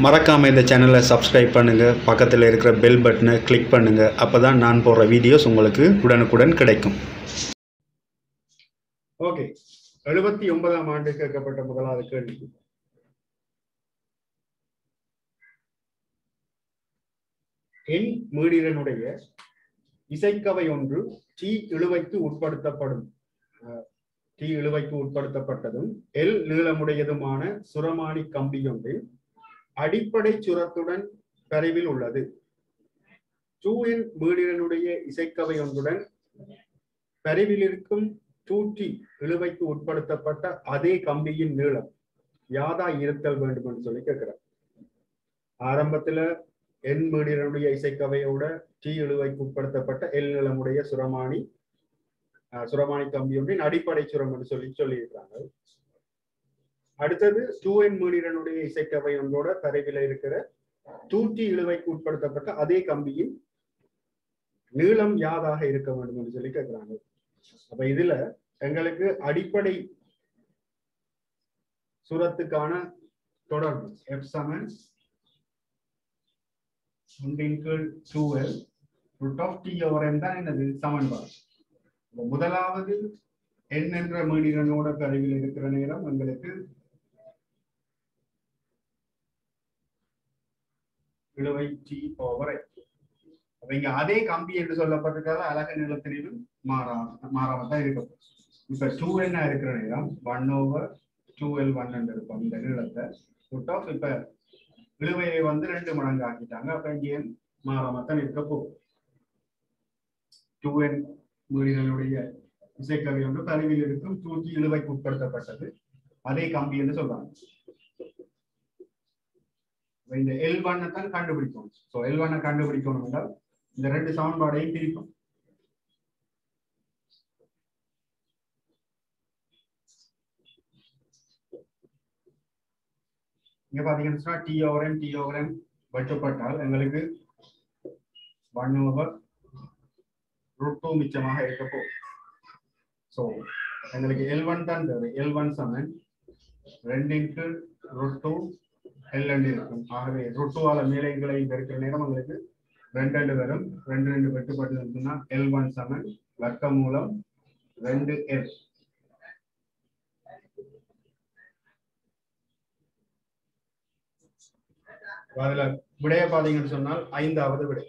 மறக்காமல் இந்த சேனலை சப்ஸ்கிரைப் பண்ணுங்கள், பக்கத்தில் இருக்கிற பெல் பட்டனை கிளிக் பண்ணுங்கள். அப்போ தான் நான் போடுற வீடியோஸ் உங்களுக்கு உடனுக்குடன் கிடைக்கும். ஓகே, 79ஆம் ஆண்டு கேட்கப்பட்ட முதலாவது கேள்வி. எண் மீடிரனுடைய இசைக்கவை ஒன்று டி இழுவைக்கு உட்படுத்தப்பட்டதும் எல் நீளமுடையதுமான சுரமானி கம்பி ஒன்றில் அடிப்படை சுரத்துடன் பரிவில் உள்ளது. 2n மீடிரனுடைய இசைக்கவை ஒன்றுடன் பரிவில் இருக்கும் 2t இழுவைக்கு உட்படுத்தப்பட்ட அதே கம்பியின் நீளம் யாதா இருத்தல் வேண்டும் என்று சொல்லி கேட்கிறார். ஆரம்பத்துல n மீடிரனுடைய இசைக்கவையோட டி இழுவைக்கு உட்படுத்தப்பட்ட எல் நீளமுடைய சுரமானி கம்பி ஒன்றின் அடிப்படை சுரம் என்று சொல்லியிருக்கிறாங்க. அடுத்தது 2n மீடிரனுடைய இசைக்கவை ஒன்றோட பரிவில இருக்கிற 2t இழுவைக்கு உட்படுத்தப்பட்ட அதே கம்பியின் நீளம் யாதாக இருக்க வேண்டும் என்று சொல்லி கேட்கிறாங்க. அப்ப இதுல எங்களுக்கு அடிப்படை சுரத்துக்கான தொடர்பு f சமன் 1/2L √T/n தான் என்னது சமன்பாடு. முதலாவது n என்ற மீடிரனோட பரிவில் இருக்கிற நேரம் எங்களுக்கு இழுவை T/n. இங்க அதே கம்பி என்று சொல்லப்பட்டிருக்காத அலகு நிலத்திலும் மாறாமத்தான் இருக்கும். இப்ப 2n இருக்கிற நேரம் 1/2L1 இருக்கும். இந்த நீளத்தை இப்ப இழுவையை 2 மடங்கு ஆக்கிட்டாங்க. அப்ப இங்கே மாறாமத்தான் இருக்க போகும். 2n மீடிரனுடைய இசைக்கவை ஒன்று பரிவில் இருக்கும் 2t இழுவைக்கு உட்படுத்தப்பட்டது அதே கம்பி என்று சொல்றாங்க. இந்த L1 தான் கண்டுபிடிக்கணும். சோ L1 கண்டுபிடிக்கணும் என்றால் இந்த ரெண்டு சமன்பாடையும் பிரிப்போம். இங்க பாத்தீங்கன்னா T/n வச்சப்பட்டால் எங்களுக்கு 1/√2 மிச்சமாக இருக்க போகும். சோ எங்களுக்கு L1 தான் தேவை. L1 சமன் 2/√2L இருக்கும். ஆகவே √2ஆல மேலைகளை பெருக்கிற நேரம் உங்களுக்கு 2 வரும். 2 வெட்டுப்பட்டு L1 சமன் வர்க்கமூலம் 2L. அதுல விடைய பாத்தீங்கன்னு சொன்னால் 5வது விடை.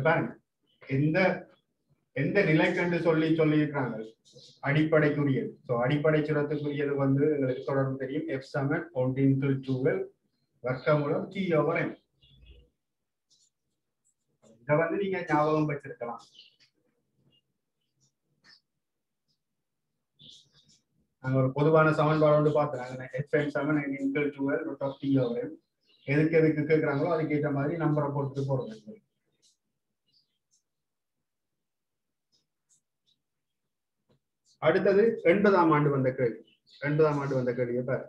பாருங்க, எந்த நிலைக்கண்டு சொல்லியிருக்காங்க அடிப்படைக்குரியது. அடிப்படை சுரத்துக்குரியது எங்களுக்கு தொடர்பு தெரியும். f சமன் 1/2L வர்க்கமூலம் T/n. இதை நீங்க ஞாபகம் வச்சிருக்கலாம். நாங்க ஒரு பொதுவான சமன்பாடு வந்து பார்த்தோம். fn சமன் 1/2L √T/n. எதுக்கு கேட்கிறாங்களோ அதுக்கு ஏற்ற மாதிரி நம்பரை போட்டு போடுறோம். அடுத்தது 80ஆம் ஆண்டு வந்த கேள்வி. 80ஆம் ஆண்டு வந்த கேள்வியை பாரு.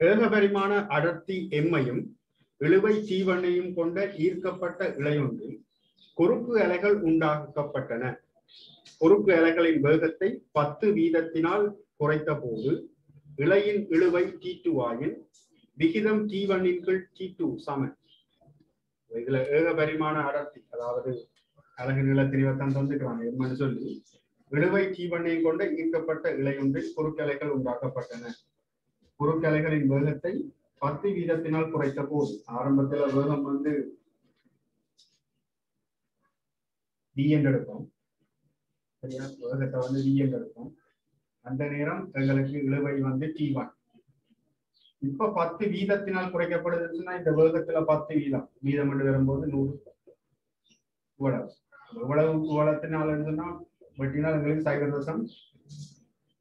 ஏகபரிமாண அடர்த்தி எம்மையும் இழுவை T1ஐயும் கொண்ட ஈர்க்கப்பட்ட இழையொன்றில் குறுக்கு அலைகள் உண்டாக்கப்பட்டன. குறுக்கு அலைகளின் வேகத்தை 10 வீதத்தினால் குறைத்த போது இழையின் இழுவை T2 ஆயின் விகிதம் T1/T2 சமன். இதுல ஏகபரிமாண அடர்த்தி, அதாவது அலகு நிலத்திரிவத்தான் தந்துக்கிறாங்க எம்னு சொல்லி, இழுவை T1ஐயும் கொண்ட ஈர்க்கப்பட்ட இழையொன்றில் குறுக்கு அலைகள் உண்டாக்கப்பட்டன. குறுக்கு அலைகளின் வேகத்தை 10 வீதத்தினால் குறைத்த போது, ஆரம்பத்துல வேகம் v என்று எடுப்போம். சரியா, வேகத்தை v என்று எடுப்போம். அந்த நேரம் எங்களுக்கு இழுவை T1. இப்ப 10 வீதத்தினால் குறைக்கப்படுதுன்னா இந்த வேகத்துல 10 வீதம் என்று வரும்போது 100 இவ்வளத்தினால் எழுதுனா வெட்டினால் எங்களுக்கு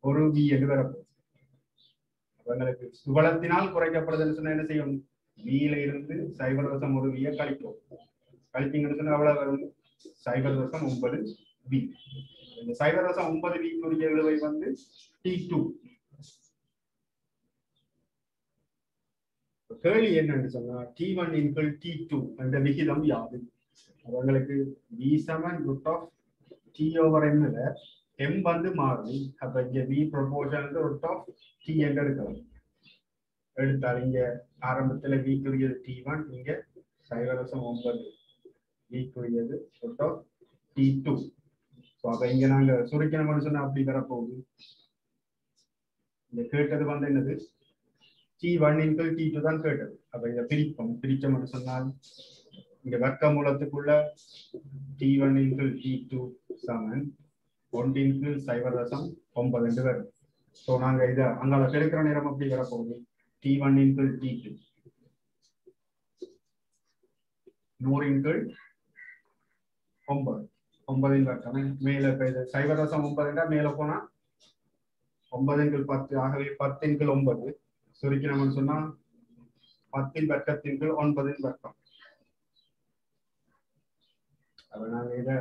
0.1 v என்று வரப்போம். உங்களுக்கு சுபலத்தினால் குறைக்கப்படுதுன்னு சொன்னா என்ன செய்யும்? வீல இருந்து 0.1 கழிக்கும். கழிப்பீங்கன்னு சொன்னா அவ்வளவு வரும் 0.9 வி. இந்த 0.9 விக்குரிய இழுவை வந்து T2. கேள்வி என்னன்னு சொன்னா T1 equal T2 அந்த விகிதம் யாது? அவங்களுக்கு V Saman root of T over M ல M வந்து மாறும். அப்ப இங்க V proportional root of T என்று எடுக்கலாம். எடுத்தால் இங்க ஆரம்பத்துல V குறியது T1, இங்க 0.9 V குறியது root of T2. So அப்ப இங்க நாங்க சுருக்கணும்னு சொன்னா அப்படி வரப்போகுது. இங்க கேட்டது வந்து என்னது? T1 equal T2 தான் கேட்டது. அப்ப இதை பிரிச்சோம்னு சொன்னால் இங்க வர்க்க மூலத்துக்குள்ள T1 equal T2 சமன் 1 equal 0.9 வரும். ஸோ நாங்க இதை அங்கால பெருக்கிற நேரம் அப்படி வரப்போகுது. T1 equal T2 100 equal 9. 9 வர்க்கம் மேல 0.9 மேல போனா 9 equal 10. ஆகவே 10 equal 9 சுருக்கணும்னு சொன்னா 10 வர்க்கத்தின் கீழ் 9 வர்க்கம். அப்ப நாங்க இதை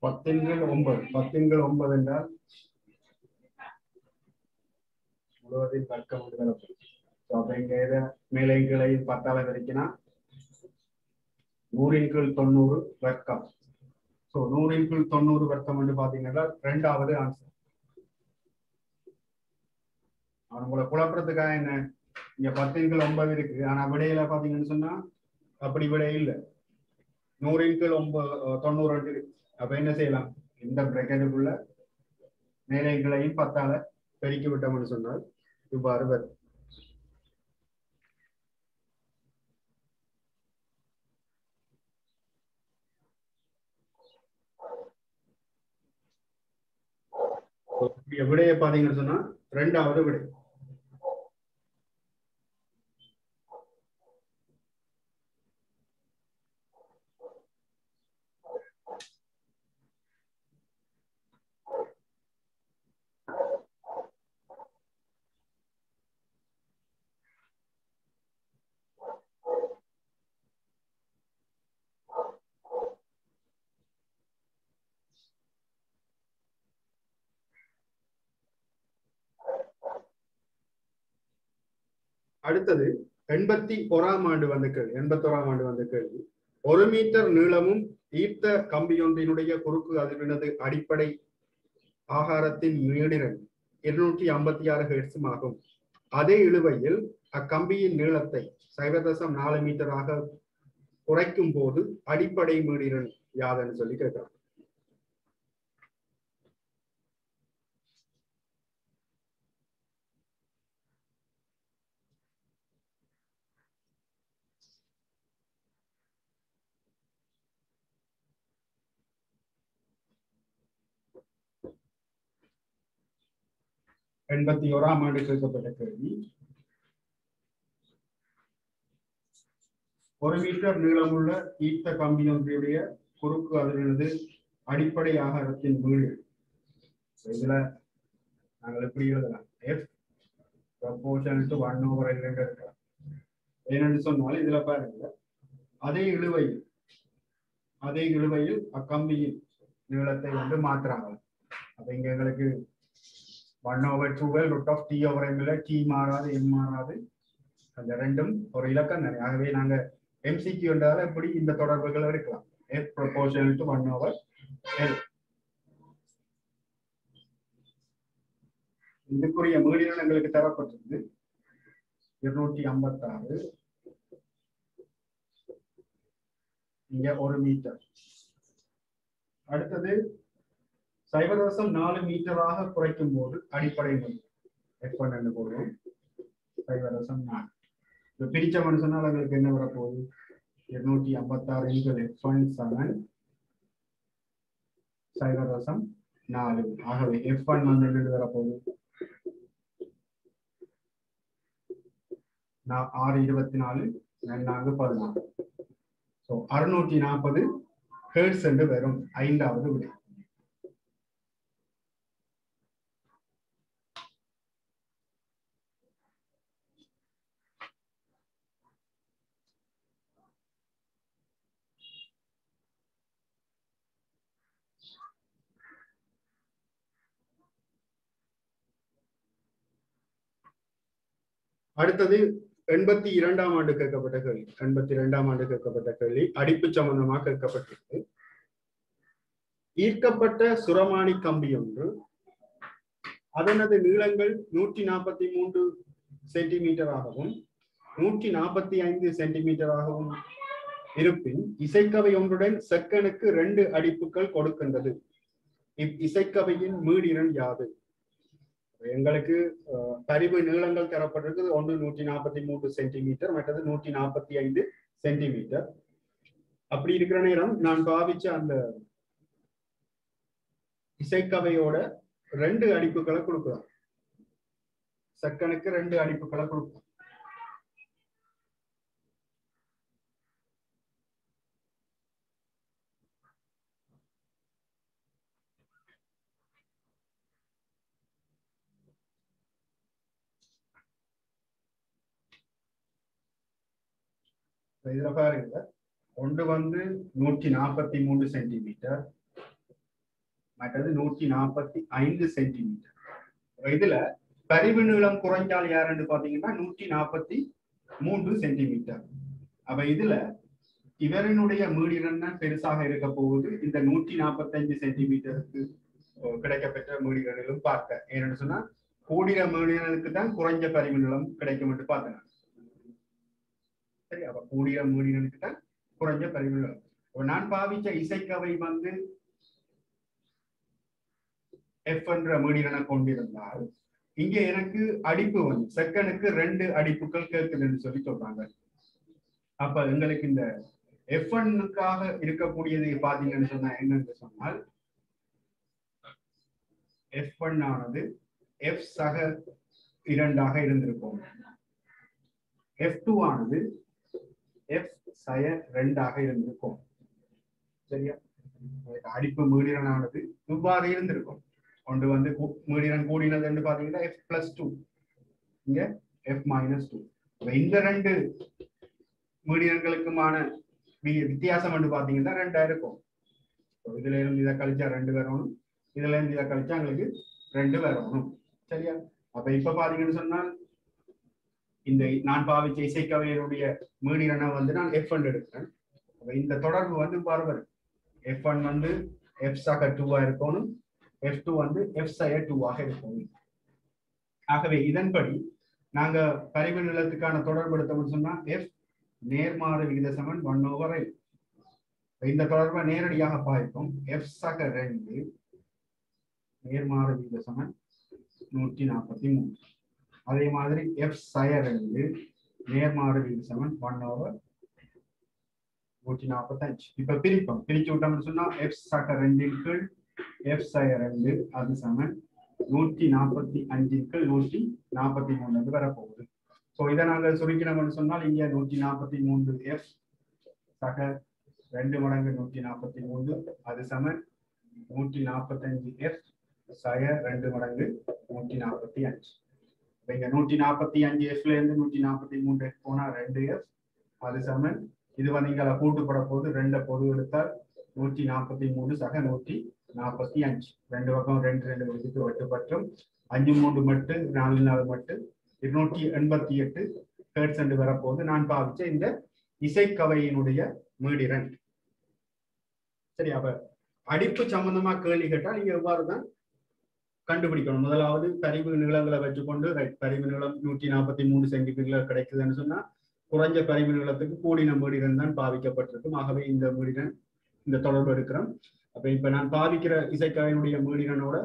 பத்தின்கள் 9 என்றால் முழுவதில் வர்க்கம் அப்ப இங்க இதை மேலே கீழே 10ஆல வரைக்கும்னா 100 × 90 வர்க்கம். ஸோ 100 × 90 வர்க்கம் என்று பாத்தீங்கன்னா ரெண்டாவது ஆன்சர். உங்களை குழப்பறதுக்காக என்ன, இங்க 10 × 9 இருக்கு. ஆனா விடையில பாத்தீங்கன்னு சொன்னா அப்படி விடை இல்லை. 100 × 90 இருக்கு. அப்ப என்ன செய்யலாம்? இந்த பிரக்கெட்டுக்குள்ள மேலே கீழையும் 10ஆல பெருக்கி விட்டோம்னு சொன்னால் இவ்வாறு வரும். விடையை பாத்தீங்கன்னு சொன்னா ரெண்டாவது விடை. அடுத்தது 81ஆம் ஆண்டு வந்த கேள்வி. 1 மீட்டர் நீளமும் ஈர்த்த கம்பியொன்றினுடைய குறுக்கு அதிர்வினது அடிப்படை ஆகாரத்தின் நீளிரன் 256 ஹெர்ட்ஸும் ஆகும். அதே இழுவையில் அக்கம்பியின் நீளத்தை 0.4 மீட்டராக குறைக்கும் போது அடிப்படை மீடிரன் யாதுன்னு சொல்லி கேட்கிறாங்க. ஆம் ஆண்டு கேட்கப்பட்ட கேள்வி. 1 மீட்டர் நீளமுள்ள ஈர்த்த கம்பியொன்றினுடைய குறுக்கு அதிர்வினது அடிப்படை ஆகாரத்தின் வீடு. இதுல நாங்கள் எப்படி எழுதலாம்? F proportional to 1/L இருக்கலாம். ஏனென்று சொன்னால் இதுல பாருங்க, அதே இழுவையில் அக்கம்பியின் நீளத்தை வந்து மாற்றுறாங்க. அப்ப இங்க எங்களுக்கு 1/2L root of T over M ல T மாறாது, M மாறாது. அந்த ரெண்டும் ஒரு இலக்கம் தானே. ஆகவே நாங்க MCQ என்றால எப்படி இந்த தொடர்புகளை எடுக்கலாம். F proportional to 1/L. இதுக்குரிய மீடியன் எங்களுக்கு தரப்பட்டிருக்கு 256. இங்க 1 மீட்டர். அடுத்தது 0.4 மீட்டராக குறைக்கும் போது அடிப்படை மதிப்பு F1 என்று போடுவோம். 0.4. இப்ப பிரிச்சோம்னு சொன்னால் எங்களுக்கு என்ன வரப்போகுது 256 F1 7 0.4. ஆகவே F1 வந்து என்ன வரப்போகுது 624 4 16. ஸோ 640 ஹெர்ட்ஸ் என்று வரும் 5வது விடை. அடுத்தது 82ஆம் ஆண்டு கேட்கப்பட்ட கேள்வி. 82ஆம் ஆண்டு கேட்கப்பட்ட கேள்வி அடிப்பு சம்பந்தமாக கேட்கப்பட்டிருக்கு. ஈர்க்கப்பட்ட சுரமானி கம்பி ஒன்று அதனது நீளங்கள் 143 சென்டிமீட்டராகவும் 145 சென்டிமீட்டராகவும் இருப்பின் இசைக்கவை ஒன்றுடன் செக்கனுக்கு 2 அடிப்புகள் கொடுக்கின்றது. இசைக்கவையின் மீடிரன் யாது? எங்களுக்கு பரிவு நீளங்கள் தரப்பட்டிருக்கு. ஒன்று 143 சென்டிமீட்டர், மற்றது 145 சென்டிமீட்டர். அப்படி இருக்கிற நேரம் நான் பாவிச்ச அந்த இசைக்கவையோட 2 அடிப்புகளை கொடுக்கலாம். செக்கனுக்கு 2 அடிப்புகளை கொடுக்கலாம். இதுல பாருங்க, ஒன்று வந்து 143 சென்டிமீட்டர், மற்றது 145 சென்டிமீட்டர். இதுல பரிவு நீளம் குறைஞ்சால் யாருன்னு பாத்தீங்கன்னா 143 சென்டிமீட்டர். அப்ப இதுல இவரினுடைய மீடிரன் தான் பெருசாக இருக்க போகுது. இந்த 145 சென்டிமீட்டருக்கு கிடைக்கப்பெற்ற மீடிரனிலும் பார்க்க ஏன்னு சொன்னா கூடிய மீடிரனுக்கு தான் குறைஞ்ச பரிவு நீளம் கிடைக்கும் என்று பார்த்தேன். சரி, அப்ப கூடிய மீடிரனுக்கு தான் குறைஞ்ச பரிவு நீளம். நான் பாவிச்ச இசைக்கவை வந்து F என்ற மீடிரனை கொண்டிருந்தால் இங்க எனக்கு அடிப்பு வந்து செக்கனுக்கு 2 அடிப்புகள் கேட்குதுன்னு சொல்லி சொல்றாங்க. அப்ப எங்களுக்கு இந்த F1க்காக இருக்கக்கூடியது பாத்தீங்கன்னு சொன்னா என்னன்னு சொன்னால் F1 ஆனது F சக 2ஆக இருந்திருக்கும். F2 ஆனது F சய 2ஆக இருந்திருக்கும். சரியா? அடிப்பு மீடிரன் ஆனது இவ்வாறு இருந்திருக்கும். ஒன்று வந்து மீடிரன் கூடினது என்று பாத்தீங்கன்னா F+2, இங்க F-2. இந்த 2 மீடிரன்களுக்குமான வித்தியாசம் என்று பாத்தீங்கன்னா 2 இருக்கும். இதுல இருந்து இதை கழிச்சா 2 வரணும், இதுல இருந்து இதை கழிச்சா எங்களுக்கு 2 வரணும். சரியா? அப்ப இப்ப பாத்தீங்கன்னு சொன்னால் இந்த நான் பாவிச்ச இசைக்கவையினுடைய மீடிரனை வந்து நான் F1 எடுக்கிறேன். இந்த தொடர்பு வந்து பார்வர் F1 வந்து F சக 2ஆ இருக்கணும், F2 வந்து F சய 2ஆக இருக்கணும். ஆகவே இதன்படி நாங்க பரிவு நீளத்துக்கான தொடர்பு எடுத்தோம்னு சொன்னா F நேர்மாறு விகித சமன் 1/L. இந்த தொடர்பை நேரடியாக பாய்க்கும். F சக 2 நேர்மாறு விகித சமன் 143. அதே மாதிரி F சய 2 நேர்மாறு விகித சமன் 1/145. இப்ப பிரிப்போம். பிரிச்சு விட்டோம்னு சொன்னா F சக 2 கீழ் F சய 2 அது சமன் 145 கீழ் 143 வரப்போகுது. ஸோ இதை நாங்கள் சுருக்கினோம்னு சொன்னால் இங்க 143 F சக 2 மடங்கு 143 அது சமன் 145 F சய 2 மடங்கு 145. இங்க 145 Fல இருந்து 143 F போனா 2 F அது சமன் இது வந்து இங்க கூட்டுப்பட போது 2 பொது எடுத்தால் 143 சக 145. 2 பக்கம் 2 விடுத்து வெட்டுப்பற்றும் 5 3 மட்டு 4 4 மட்டு 288 ஹெர்ட்ஸ் என்று வரப்போது நான் பாவிச்ச இந்த இசைக்கவையினுடைய மீடிரன். சரி, அப்ப அடிப்பு சம்பந்தமா கேள்வி கேட்டால் நீங்க எவ்வாறுதான் கண்டுபிடிக்கணும்? முதலாவது பரிவு நீளங்களை வச்சுக்கொண்டு பரிவு நீளம் 143 சென்டிமீட்டர் கிடைக்குதுன்னு சொன்னா குறைஞ்ச பரிவு நீளத்துக்கு கூடின மீடிரன் தான் பாவிக்கப்பட்டிருக்கும். ஆகவே இந்த மீடிரன் இந்த தொடர்பு எடுக்கிறோம். அப்ப இப்ப நான் பாவிக்கிற இசைக்கவையினுடைய மீடிரனோட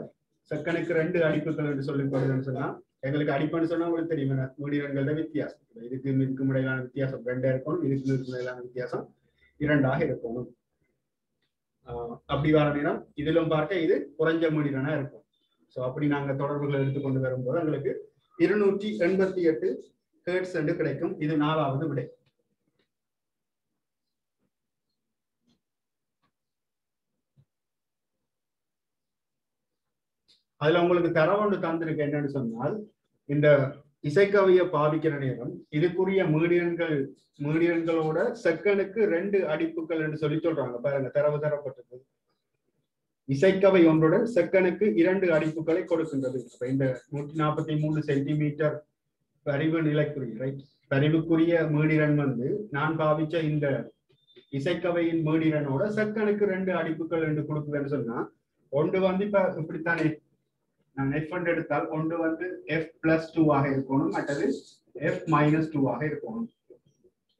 செக்கனுக்கு 2 அடிப்புகள் என்று சொல்லப்படுதுன்னு சொன்னா எங்களுக்கு அடிப்படை சொன்னா உங்களுக்கு தெரியும் மீடியன்களோட வித்தியாசம். இதுக்கும் இடையிலான வித்தியாசம் 2 இருக்கணும், இதுக்கும் இடையிலான வித்தியாசம் 2 இருக்கணும். அப்படி வர நேரம் இதிலும் பார்க்க இது குறைஞ்ச மீடியனா இருக்கும். ஸோ அப்படி நாங்கள் தொடர்புகளை எடுத்துக்கொண்டு வரும்போது எங்களுக்கு 288 ஹெர்ட்ஸ் என்று கிடைக்கும். இது 4வது விடை. அதுல உங்களுக்கு தரவொன்று தந்திருக்கு என்னன்னு சொன்னால், இந்த இசைக்கவியை பாவிக்கிற நேரம் இதுக்குரிய மீடியன்களோட செகண்டுக்கு 2 அடிப்புகள் என்று சொல்லி சொல்றாங்க. பாருங்க, தரவு தரப்பட்டது. இசைக்கவை ஒன்றுடன் செகண்டுக்கு 2 அடிப்புகளை கொடுக்கின்றது. இந்த 143 சென்டிமீட்டர் பரிவு நிலைக்குரிய ரைட் பரிவுக்குரிய மீடியன் வந்து நான் பாவிச்ச இந்த இசைக்கவையின் மீடியனோட செகண்டுக்கு 2 அடிப்புகள் என்று கொடுக்குதுன்னு சொன்னா, ஒன்று வந்து இப்ப இப்படித்தானே நான் F1 எடுத்தால் ஒன்று வந்து F+2 இருக்கணும், மற்றது F-2 இருக்கணும்.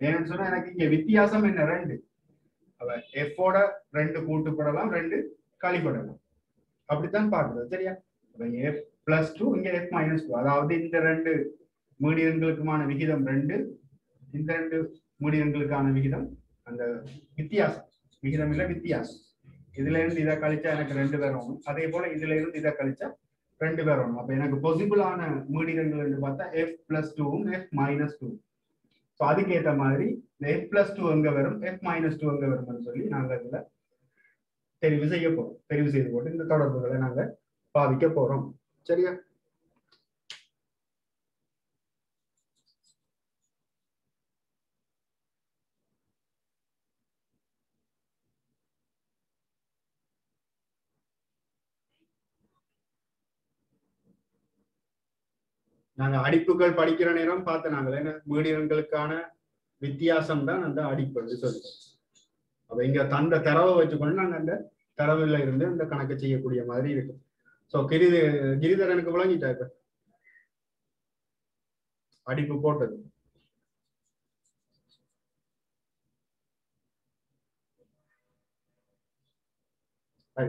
ஏன்னு சொன்னா எனக்கு இங்க வித்தியாசம் என்ன 2. F-ஓட 2 கூட்டுப்படலாம், 2 கழிப்படலாம். அப்படித்தான் பார்க்கிறது. சரியா? F+2 இங்க F-2, அதாவது இந்த 2 மீடியன்களுக்குமான விகிதம் 2, இந்த 2 மீடியன்களுக்கான விகிதம் அந்த வித்தியாசம். விகிதம் இல்ல வித்தியாசம். இதுல இருந்து இதை கழிச்சா எனக்கு 2 வரும், அதே போல இதுல இருந்து இதை கழிச்சா 2 வரும். அப்ப எனக்கு பாசிபிளான மீடியன்கள் என்று பார்த்தா F+2ம் F-2. ஸோ அதுக்கேற்ற மாதிரி F+2 எங்க வரும், F-2 எங்க வரும்னு சொல்லி நாங்க இதுல தெரிவு செய்ய போறோம். தெரிவு செய்து போட்டு இந்த தொடர்புகளை நாங்க பாவிக்க போறோம். சரியா? நாங்க அடிப்புகள் படிக்கிற நேரம் பார்த்த நாங்கள் என்ன மீடியன்களுக்கான வித்தியாசம் தான் அந்த அடிப்பு சொல்லுவோம். அப்ப இங்க தந்த தரவை வச்சுக்கொண்டு நாங்க அந்த தரவுல இருந்து அந்த கணக்கு செய்யக்கூடிய மாதிரி இருக்கும். ஸோ கிரிதரனுக்கு விளங்கிட்டா இப்ப அடிப்பு போட்டது.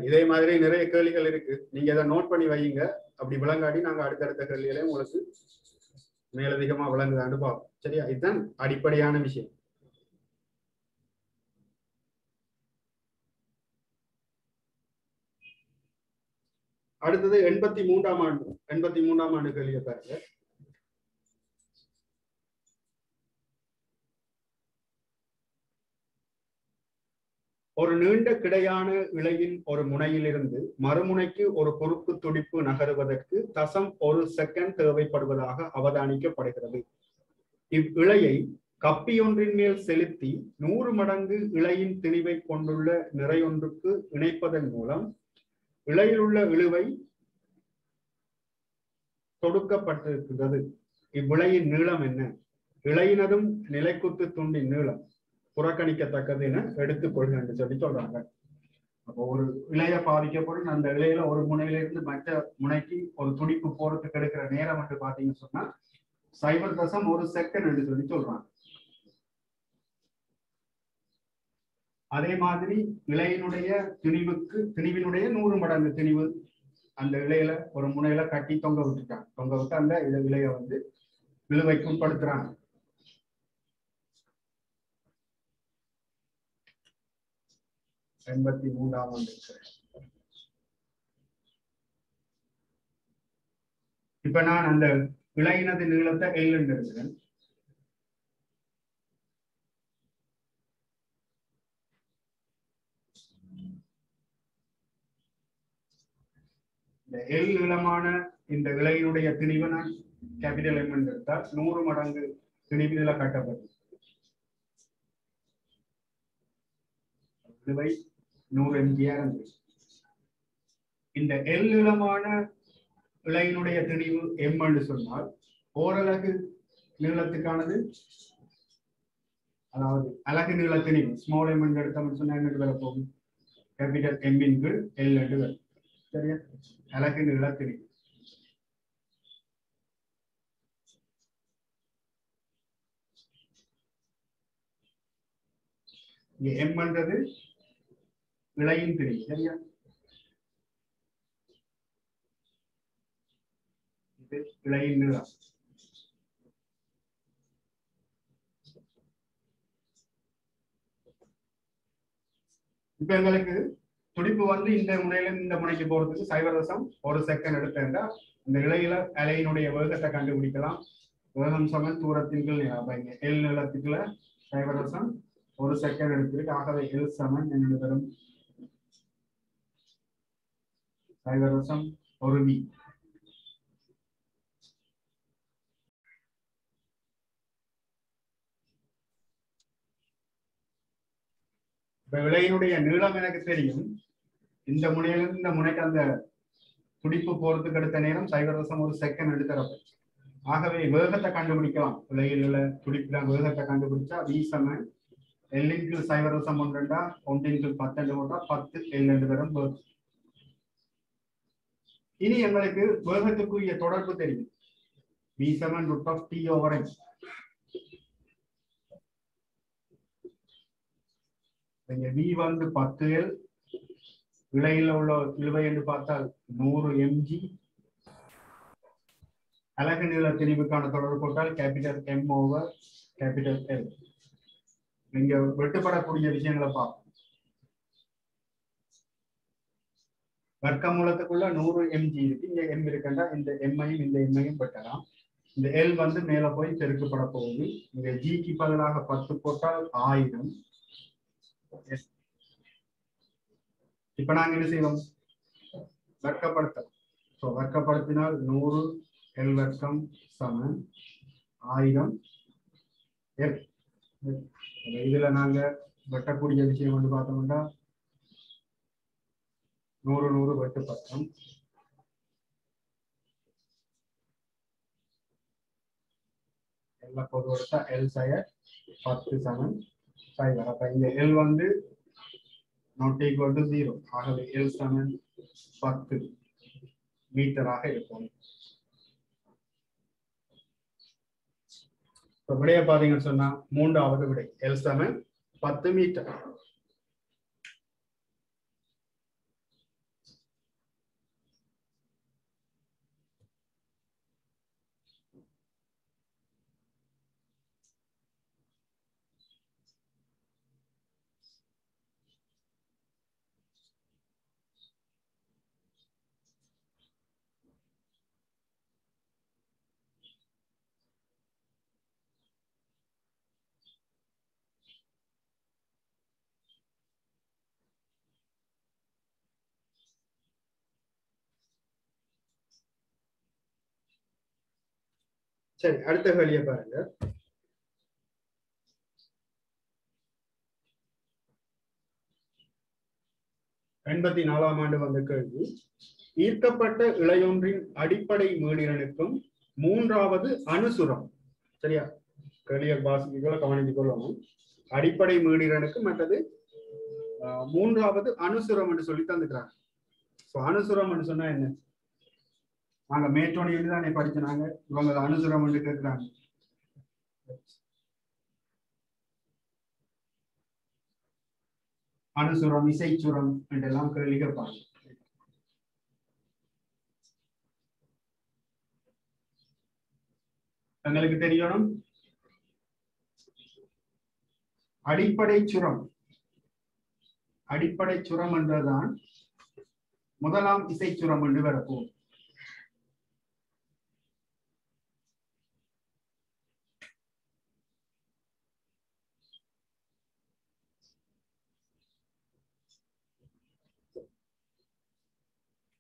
இதே மாதிரி நிறைய கேள்விகள் இருக்கு, நீங்க அதை நோட் பண்ணி வையுங்க. அப்படி விளங்காடி நாங்க அடுத்தடுத்த கேள்விகளையும் உங்களுக்கு மேலதிகமா விளங்குதான்னு பார்ப்போம். சரியா? இதுதான் அடிப்படையான விஷயம். அடுத்தது 83ஆம் ஆண்டு கேள்வியை பாருங்க. ஒரு நீண்ட கிடையான இழையின் ஒரு முனையிலிருந்து மறுமுனைக்கு ஒரு குறுக்கு துடிப்பு நகருவதற்கு 0.1 செகண்ட் தேவைப்படுவதாக அவதானிக்கப்படுகிறது. இவ்விழையை கப்பியொன்றின் மேல் செலுத்தி 100 மடங்கு இழையின் திணிவை கொண்டுள்ள நிறையொன்றுக்கு இணைப்பதன் மூலம் இழையில் உள்ள இழுவை தொடுக்கப்பட்டிருக்கிறது. இவ்விழையின் நீளம் என்ன? இழையினதும் நிலைக்குத்து துண்டின் நீளம் புறக்கணிக்கத்தக்கது என எடுத்துக்கொள்க என்று சொல்லி சொல்றாங்க. அப்போ ஒரு இழைய பாதிக்கப்படும் அந்த இழையில ஒரு முனையிலிருந்து மற்ற முனைக்கு ஒரு துடிப்பு போறதுக்கு எடுக்கிற நேரம் என்று பாத்தீங்கன்னு சொன்னா 0.1 செகண்ட் என்று சொல்லி சொல்றாங்க. அதே மாதிரி இழையினுடைய திணிவினுடைய 100 மடங்கு திணிவு அந்த இழையில ஒரு முனையில கட்டி தொங்க விட்டுட்டாங்க. தொங்க விட்டு அந்த இழைய வந்து இழுவைக்கு உட்படுத்துறாங்க. இப்ப நான் அந்த இழையினது நீளத்தை L என்று இருக்கிறேன். இந்த L நீளமான இந்த இழையினுடைய திணிவு நான் கேபிட்டல் M என்று எடுத்தால் 100 மடங்கு திணிவில கட்டப்படும். இழுவை 100 mg. இந்த L நீளமான இழையினுடைய திணிவு M என்று சொன்னால் ஓரலகு நீளத்துக்கானது, அதாவது அலகு நீள திணிவு ஸ்மால் M என்று எடுத்தோம்னு சொன்னா என்ன வர போகும்? கேபிட்டல் M இன் கீழ் L என்று வரும். சரியா? அலகு நீள திணிவு. இங்க M என்றது இழையின் திணிவு. சரியா? அடுத்து இழையின் நீளம். இப்ப எங்களுக்கு துடிப்பு வந்து இந்த முனையிலிருந்து இந்த முனைக்கு போறதுக்கு 0.1 செகண்ட் எடுத்தா இந்த இழையில அலையினுடைய வேகத்தை கண்டுபிடிக்கலாம். வேகம் சமன் தூரத்தின் கீழ் நீளம். அப்ப இங்க எல் நீளத்துக்குள்ள 0.1 செகண்ட் எடுத்திருக்கு. ஆகவே எல் சமன் என்ன வரும்? 0.1 வி. இப்ப இழையினுடைய நீளம் எனக்கு தெரியும். இந்த முனையிலிருந்து இந்த முனைக்கு அந்த துடிப்பு போறதுக்கு எடுத்த நேரம் 0.1 செகண்ட் எடுக்கிறப்ப. ஆகவே வேகத்தை கண்டுபிடிக்கலாம். இழையில் உள்ள துடிப்புல வேகத்தை கண்டுபிடிச்சா வி சமன் எல்லின் கீழ் 0.1 ஒன்றின் கீழ் 10 போட்டா 10 எல் என்று வரும் வேகம். இனி எங்களுக்கு வேகத்துக்குரிய தொடர்பு தெரியும். We Saman √T/m. வி வந்து 10L, இழையில உள்ள இழுவை என்று பார்த்தால் 100 mg. அலகு நீள திரிவுக்கான தொடர்பு போட்டால் M/L. நீங்க வெட்டுப்படக்கூடிய விஷயங்களை பார்ப்போம். வர்க்க மூலத்துக்குள்ள 100 mg இருக்கு. இங்க m இருக்குன்னா இந்த m-ஐயும் இந்த m-ஐயும் வெட்டலாம். இந்த L வந்து மேல போய் பெருக்கப்பட போகுது. இங்க G-க்கு பதிலாக 10 போட்டால் 1000. இப்ப நாங்க என்ன செய்வோம்? வர்க்கப்படுத்தலாம். வர்க்கப்படுத்தினால் 100 L வர்க்கம் சமன் 1000 L. இதுல நாங்க வெட்டக்கூடிய விஷயம் வந்து பார்த்தோம்னா 100 வெட்டுப்பட்டம். எல்லாம் பொது எடுத்தா L ஸ்கொயர் 10 சமன் 0. அப்ப இந்த L வந்து not equal to 0. ஆகவே L சமன் 10 மீட்டராக இருக்கும். இப்ப விடைய பாத்தீங்கன்னு சொன்னா மூன்றாவது விடை L சமன் 10 மீட்டர். சரி, அடுத்த கேள்வியை பாருங்க. எண்பத்தி 4ஆம் ஆண்டு வந்த கேள்வி. ஈர்க்கப்பட்ட இழையொன்றின் அடிப்படை மீடிரனுக்கும் மூன்றாவது அணுசுரம். சரியா? கேள்வியர் வாசிகளை கவனித்துக் கொள்ளணும். அடிப்படை மீடிரனுக்கு மற்றது மூன்றாவது அணுசுரம் என்று சொல்லி தந்துக்கிறாங்க. அணுசுரம் என்று சொன்னா என்ன? நாங்க மேட்டோனி தானே படிச்சனாங்க. இவங்க அணுசுரம் என்று கேட்கிறாங்க. அணுசுரம், இசைச்சுரம் என்றெல்லாம் கேள்வி கேட்பாங்க. எங்களுக்கு தெரியணும் அடிப்படை சுரம். அடிப்படை சுரம் என்றுதான் முதலாம் இசைச்சுரம் என்று வரப்போம்.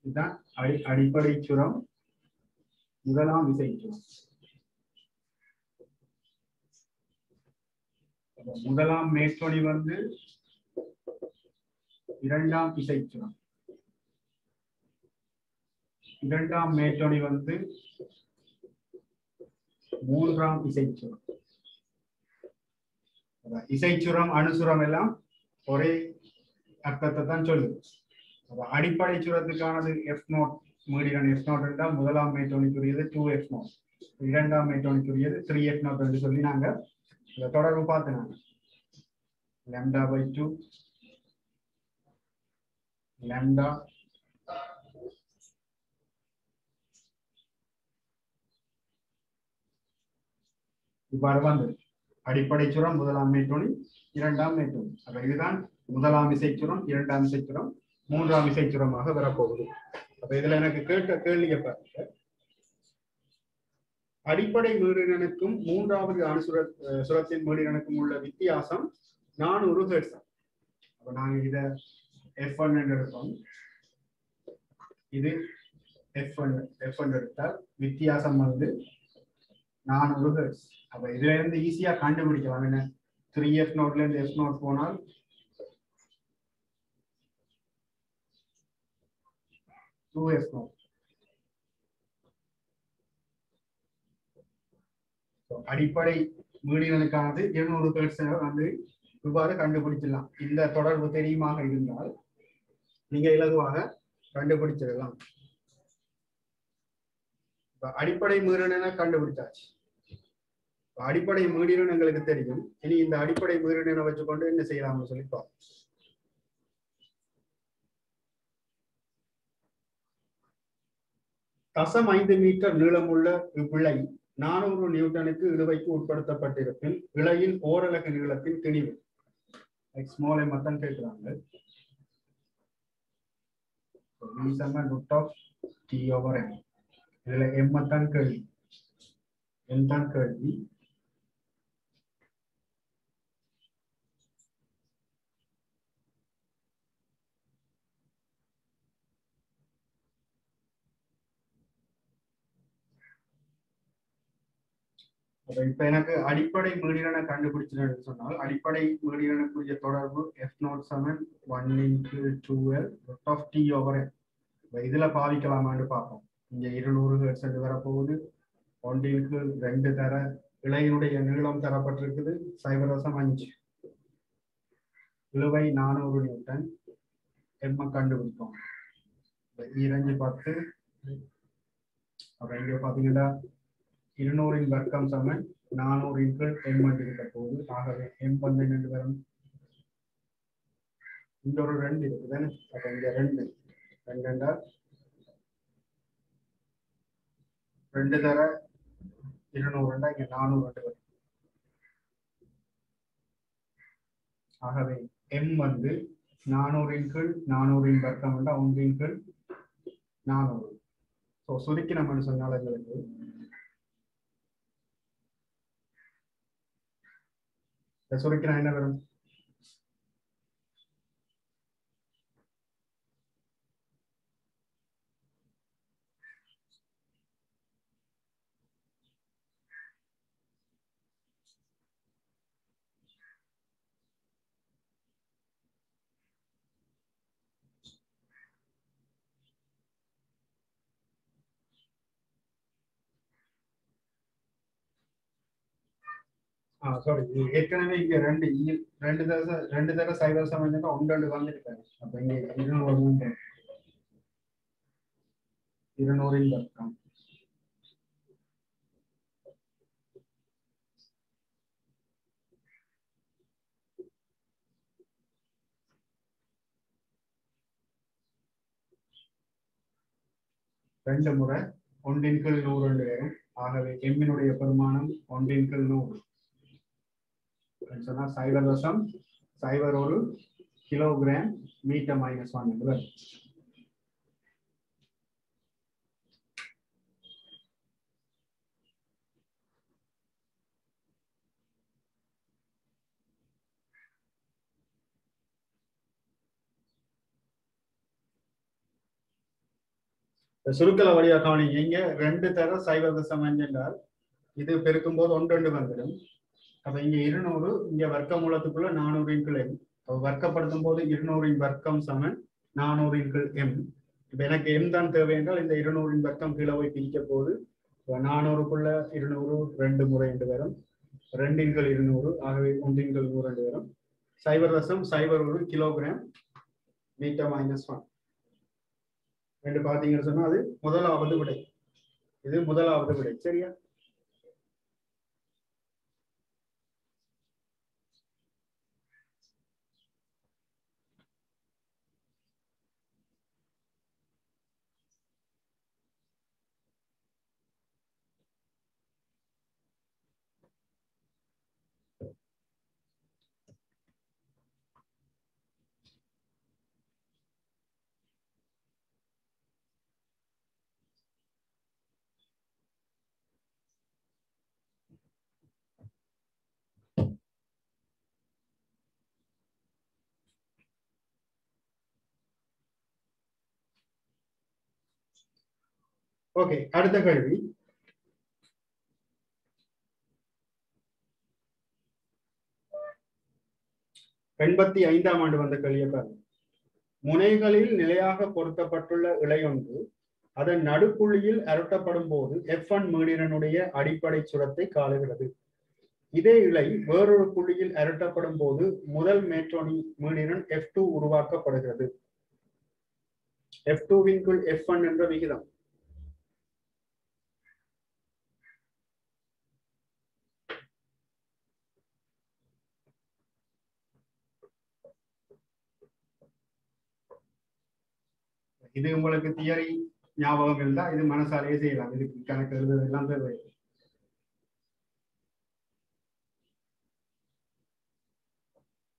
இதுதான் அடிப்படை சுரம், முதலாம் இசைச்சுரம். முதலாம் மேற்கொணி வந்து இரண்டாம் இசைச்சுரம். இரண்டாம் மேற்கொணி வந்து மூன்றாம் இசைச்சுரம். இசைச்சுரம் அணுசுரம் எல்லாம் ஒரே அர்த்தத்தை தான் சொல்லுது. அடிப்படை சுரத்துக்கானது F0 மீடியன் F0 என்றால் முதலாம் மேற்கொணிக்குரியது 2F0, இரண்டாம் மேற்கொணிக்குரியது 3F0 என்று சொல்லி நாங்க இந்த தொடர்பு பார்த்துனாங்க. λ/2 λ இவ்வாறு வந்தது. அடிப்படை சுரம் முதலாம் மேற்றொலி இரண்டாம் மேற்றொலி. அப்ப இதுதான் முதலாம் இசைச்சுரம், இரண்டாம் இசைச்சுரம், மூன்றாம் இசைச்சுரமாக வரப்போகுது. அப்ப இதுல எனக்கு கேட்ட கேள்வியை பாருங்க. அடிப்படை மீடியனுக்கும் மூன்றாவது அணுசுர சுரத்தின் மீடியனுக்கும் உள்ள வித்தியாசம் 400 ஹெர்ட்ஸ். அப்ப நாங்க இத F1 எடுப்போம். இது F1 எடுத்தால் வித்தியாசம் வந்து 400 ஹெர்ட்ஸ். அப்ப இதுல இருந்து ஈஸியா கண்டுபிடிக்கலாம். என்ன 3F0 இருந்து F0 போனால் 2F0. அடிப்படை மீடியனுக்கானது 200 ஹெர்ட்ஸ் வந்து இவ்வாறு கண்டுபிடிச்சிடலாம். இந்த தொடர்பு தெரியுமாக இருந்தால் நீங்க இலகுவாக கண்டுபிடிச்சிடலாம். அடிப்படை மீடியனை கண்டுபிடிச்சாச்சு. அடிப்படை மீடியன் எங்களுக்கு தெரியும். இனி இந்த அடிப்படை மீடியனை வச்சுக்கொண்டு என்ன செய்யலாம்னு சொல்லி பார்ப்போம். தசம் 5 மீட்டர் நீளமுள்ள இவ்விழை 400 நியூட்டனுக்கு இழுவைக்கு உட்படுத்தப்பட்டிருப்பின் இழையின் ஓரலகு நீளத்தின் திணிவு ஸ்மால் மட்டும் கேட்கிறாங்க. இதுல எம் தான் கேள்வி, எம் தான் கேள்வி. இப்ப எனக்கு அடிப்படை மீடியனை கண்டுபிடிச்சுன்னு சொன்னால் அடிப்படை மீடியனுக்குரிய தொடர்பு F0 சமன் 1 × 2L √T/n. இதுல பாவிக்கலாமான்னு பார்ப்போம். இங்க 200 ஹெர்ட்ஸ் வரப்போகுது. 1 × 2 தர இழையினுடைய நீளம் தரப்பட்டிருக்குது 0.5. இழுவை 400 நியூட்டன். எம்ம கண்டுபிடிப்போம். 2 10. அப்ப இங்க பாத்தீங்கன்னா 200 வர்க்கம் சமன் 400 × m இருக்க போகுது. ஆகவே m வந்து என்ன வரும்? இந்த ஒரு 2 இருக்குதானே. அப்ப இங்க 2 என்றால் 2 தர 200 இங்க 400 வரும். ஆகவே m வந்து 400 × 400 வர்க்கம் 1 × 400. ஸோ சுருக்கி நம்ம சொன்னால எங்களுக்கு சுருக்கினா என்ன வரும்? சாரி, ஏற்கனவே இங்க 2 தர சைவர் சமயம் 1 வந்துட்டு. அப்ப இங்க 200 வர்க்கம். ரெண்டு முறை 1 × 100 வரும். ஆகவே எம்மினுடைய பெருமானம் 1 × 100 சொன்னா 0.01 கிலோகிராம் மீட்டர் -1 என்று வரும். சுருக்கல வழியா கவனிங்க. இங்க 2 தர 0.5 என்றால் இது பெருக்கும் போது 1 வந்துடும். அப்ப இங்க 200, இங்க வர்க்க மூலத்துக்குள்ள 400 × m. வர்க்கப்படுத்தும் போது 200 வர்க்கம் சமன் 400 × m. இப்ப எனக்கு m தான் தேவை என்றால் இந்த 200 வர்க்கம் கீழே போய் பிரிக்க போது 400க்குள்ள 200 2 முறை என்று வரும். 2 × 200 ஆகவே 1 × 100 வரும். 0.01 கிலோகிராம் மீட்டர் -1 என்று பாத்தீங்கன்னு சொன்னா அது முதலாவது விடை. இது முதலாவது விடை. சரியா? ஓகே, அடுத்த கேள்வி. எண்பத்தி ஐந்தாம் ஆண்டு வந்த கேள்வியை பாருங்க. முனைகளில் நிலையாக பொருத்தப்பட்டுள்ள இழை ஒன்று அதன் நடுப்புள்ளியில் அரட்டப்படும் போது F1 மீடியனுடைய அடிப்படை சுரத்தை காணுகிறது. இதே இழை வேறொரு புள்ளியில் அரட்டப்படும் போது முதல் மேற்றோனி மீடியன் F2 உருவாக்கப்படுகிறது. F2வின் கீழ் F1 என்ற விகிதம். இது உங்களுக்கு தியரி ஞாபகம் இருந்தா இது மனசாலேயே செய்யலாம். இதுக்கு கணக்கு எழுதுறது எல்லாம் தேவை.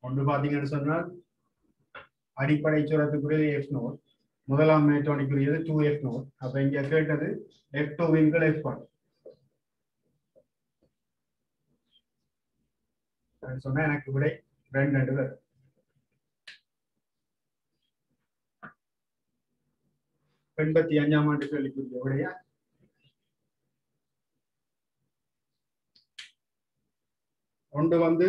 ஒன்று பாத்தீங்கன்னு சொன்னால் அடிப்படை சுரத்துக்குரிய F0, முதலாம் மேற்றோனிக்குரியது 2F0. அப்ப இங்க கேட்டது F2வின் கீழ் F1 சொன்னா எனக்கு விடை 2 வரும். எண்பத்தி அஞ்சாம் ஆண்டு கேள்விக்குரிய விடையா ஒன்று வந்து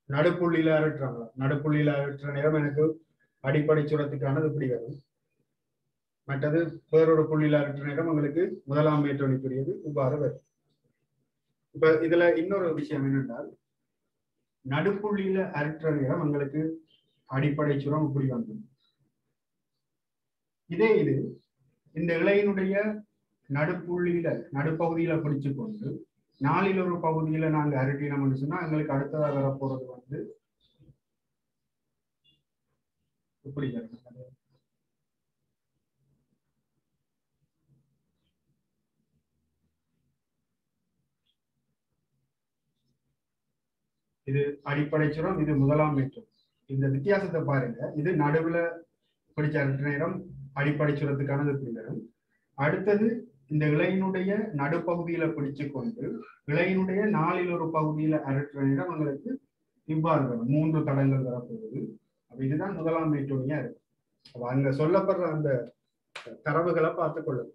நடுப்புள்ளியில அரட்டுறாங்களா, நடுப்புள்ளியில அரட்டுற நேரம் எனக்கு அடிப்படை சுரத்துக்கானது இப்படி வரும். மற்றது வேறொரு புள்ளியில அரட்டுற நேரம் உங்களுக்கு முதலாம் மேற்றோனிக்குரியது இவ்வாறு வரும். இப்ப இதுல இன்னொரு விஷயம் என்னென்றால் நடுப்புள்ளியில அரட்டுற நேரம் உங்களுக்கு அடிப்படை சுரம் இப்படி வந்து இதே இது இந்த இலையினுடைய நடுப்புள்ளியில நடுப்பகுதியில பிடிச்சு கொண்டு 4 பகுதியில நாங்க அரட்டினோம்னு சொன்னா எங்களுக்கு அடுத்ததாக வரப்போறது வந்து இப்படி இது அடிப்படை சுரம், இது முதலாம் மேற்றம். இந்த வித்தியாசத்தை பாருங்க. இது நடுவுல பிடிச்ச அரட்டு நேரம் அடிப்படை சுரத்துக்கானது இப்படி வரும். அடுத்தது இந்த இலையினுடைய நடுப்பகுதியில பிடிச்சு கொண்டு இலையினுடைய 4 பகுதியில அரட்டுற நேரம் உங்களுக்கு இவ்வாறு வரும். 3 தடங்கள் வரப்போகுது. அப்ப இதுதான் முதலாம் மேற்றோனியா இருக்கு. அப்ப அங்க சொல்லப்படுற அந்த தரவுகளை பார்த்துக் கொள்ளும்.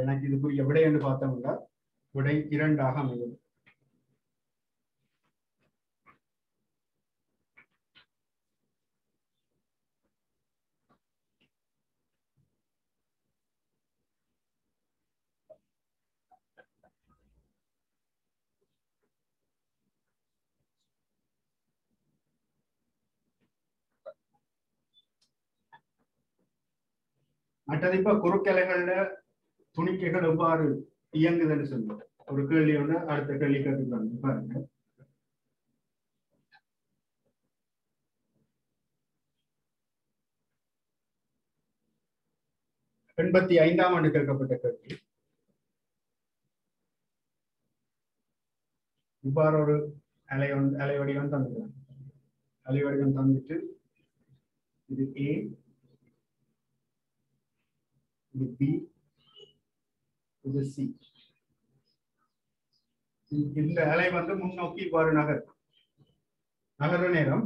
எனக்கு இதுக்குரிய விடை என்று பார்த்தோம்னா விடை 2ஆக அமையும். மற்றது இப்ப குறுக்கலைகள்ல துணிக்கைகள் எவ்வாறு இயங்குதுன்னு சொல்லுவோம். ஒரு கேள்வி ஒன்று அடுத்த கேள்வி கேட்டுக்கலாம் பாருங்க. எண்பத்தி ஐந்தாம் ஆண்டு கேட்கப்பட்ட கேள்வி. இவ்வாறு ஒரு அலை வடிவம் தந்துக்கலாம். அலை வடிவம் தந்துட்டு இது A, இது B, இது C. இந்த அலை வந்து முன்னோக்கி இவ்வாறு நகர நேரம்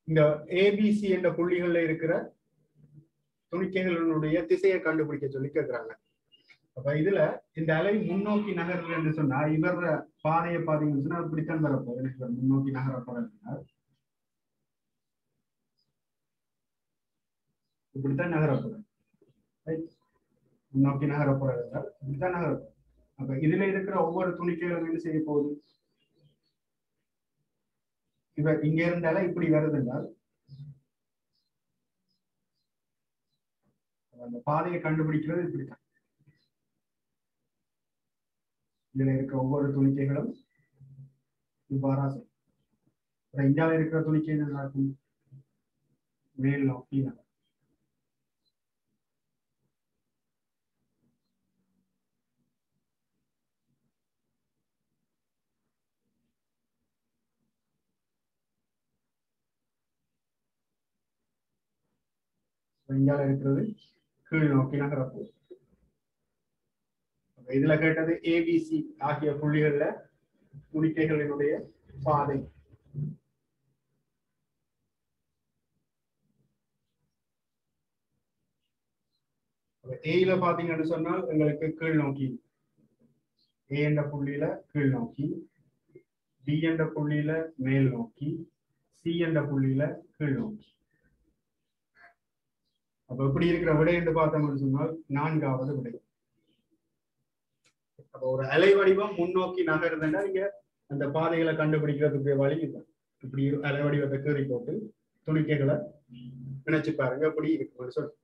இந்த ABC என்ற புள்ளிகள்ல இருக்கிற துணிக்கைகளுடைய திசையை கண்டுபிடிக்க சொல்லி கேட்கிறாங்க. அப்ப இதுல இந்த அலை முன்னோக்கி நகர்வு என்று சொன்னா இவர பாதையை பாத்தீங்கன்னு சொன்னா இப்படித்தான் வரப்போகுது. முன்னோக்கி நகரப்படுறதுனா இப்படித்தான் நகரப்படும். முன்னோக்கி நகரப்படுறதுனால இப்படித்தான் நகரப்படும். அப்ப இதுல இருக்கிற ஒவ்வொரு துணிக்கைகளும் என்ன செய்ய போகுது, இவ இங்க இருந்தால இப்படி வருதுன்றால் அந்த பாதையை கண்டுபிடிக்கிறது இப்படித்தான். இதுல இருக்கிற ஒவ்வொரு துணிக்கைகளும் இவ்வாறா செய்யும். இந்தியாவில் இருக்கிற துணிக்கை என்ன இருக்கும், மேல் நோக்கி நகரும். இந்தியாவில் இருக்கிறது கீழ் நோக்கி நகரப்போகுது. இதுல கேட்டது ABC ஆகிய புள்ளிகள்ல துணிக்கைகளினுடைய பாதை. ஏல பாத்தீங்கன்னு சொன்னால் எங்களுக்கு கீழ் நோக்கி ஏ என்ற புள்ளியில கீழ் நோக்கி, பி என்ற புள்ளியில மேல் நோக்கி, சி என்ற புள்ளியில கீழ் நோக்கி. அப்ப எப்படி இருக்கிற விடை என்று பார்த்தோம்னு சொன்னால் 4வது விடை. அப்ப ஒரு அலை வடிவம் முன்னோக்கி நகருதுன்னா நீங்க அந்த பாதைகளை கண்டுபிடிக்கிறதுக்கு வழி இல்லை. இப்படி அலை வடிவத்தை கீறி போட்டு துணிக்கைகளை நினைச்சு பாருங்க எப்படி இருக்குன்னு சொல்லி.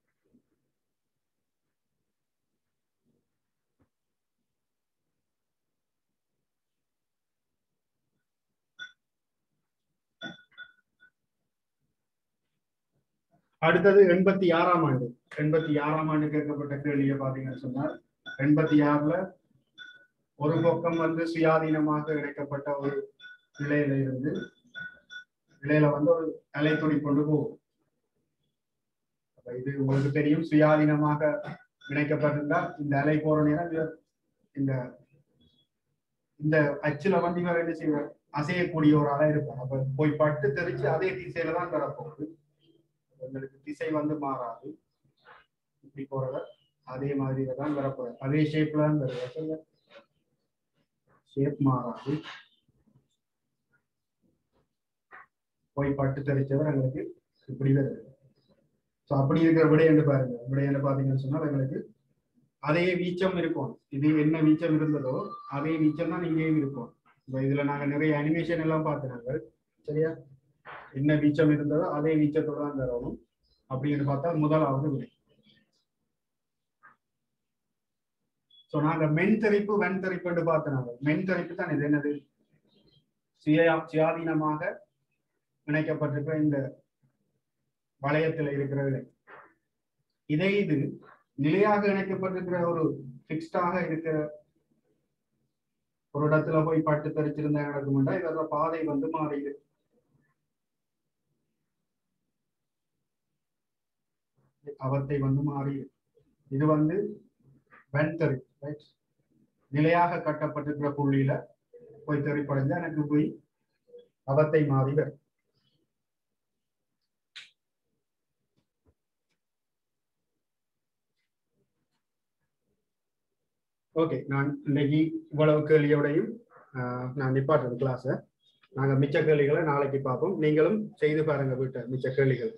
அடுத்தது 86ஆம் ஆண்டு. 86ஆம் ஆண்டு கேட்கப்பட்ட கேள்வியை பாத்தீங்கன்னு சொன்னால் 86ல ஒரு பக்கம் வந்து சுயாதீனமாக இணைக்கப்பட்ட ஒரு நிலையில இருந்து நிலையில வந்து ஒரு அலை துணி கொண்டு போகும். இது உங்களுக்கு தெரியும், சுயாதீனமாக இணைக்கப்பட்டிருந்தால் இந்த அலை போற நேரம் இந்த இந்த அச்சுல வந்து இவர் என்ன செய்வார், அசையக்கூடிய ஒரு அலை இருக்கும். அப்ப போய் பட்டு தெரிச்சு அதே திசையில தான் தரப்போகுது. உங்களுக்கு திசை வந்து மாறாது. இப்படி போறத அதே மாதிரில தான் வரப்போகுது. அதே ஷேப்ல தான் வருது. ஷேப் மாறாது. போய் பட்டு தெரிச்சவர் எங்களுக்கு இப்படி வருது. ஸோ அப்படி இருக்கிற விடை என்று பாருங்க. விடை என்று பாத்தீங்கன்னு சொன்னால் எங்களுக்கு அதே வீச்சம் இருக்கும். இது என்ன வீச்சம் இருந்ததோ அதே வீச்சம் தான் இங்கேயும் இருக்கும். இப்போ இதுல நாங்க நிறைய அனிமேஷன் எல்லாம் பார்த்துனாங்க. சரியா, என்ன வீச்சம் இருந்ததோ அதே வீச்சத்தோட தான் தரணும். அப்படின்னு பார்த்தா முதலாவது விடை. ஸோ நாங்க மென் தெரிப்பு வெண் தெரிப்பு என்று பார்த்தனாங்க. மென் தெரிப்பு தான் இது என்னது, சுயாதீனமாக இணைக்கப்பட்டிருக்கிற இந்த வளையத்தில் இருக்கிற விலை. இதே இது நிலையாக இணைக்கப்பட்டிருக்கிற ஒரு பிக்ஸ்டாக இருக்கிற ஒரு இடத்துல போய் பட்டு தரிச்சிருந்தா நடக்கும்டா இதோட பாதை வந்து மாறிடு. அவத்தை வந்து மாறிடு. இது வந்து வெண்தறி, ரைட்? நிலையாக கட்டப்பட்டிருக்கிற புள்ளியில போய் தெரிப்படைஞ்சா எனக்கு போய் அவத்தை மாறி வரும். ஓகே, நான் இன்னைக்கு இவ்வளவு கேள்வியோடையும் நான் நிப்பாட்டுறேன் கிளாஸை. நாங்கள் மிச்ச கேள்விகளை நாளைக்கு பார்ப்போம். நீங்களும் செய்து பாருங்க வீட்டை மிச்ச கேள்விகள்.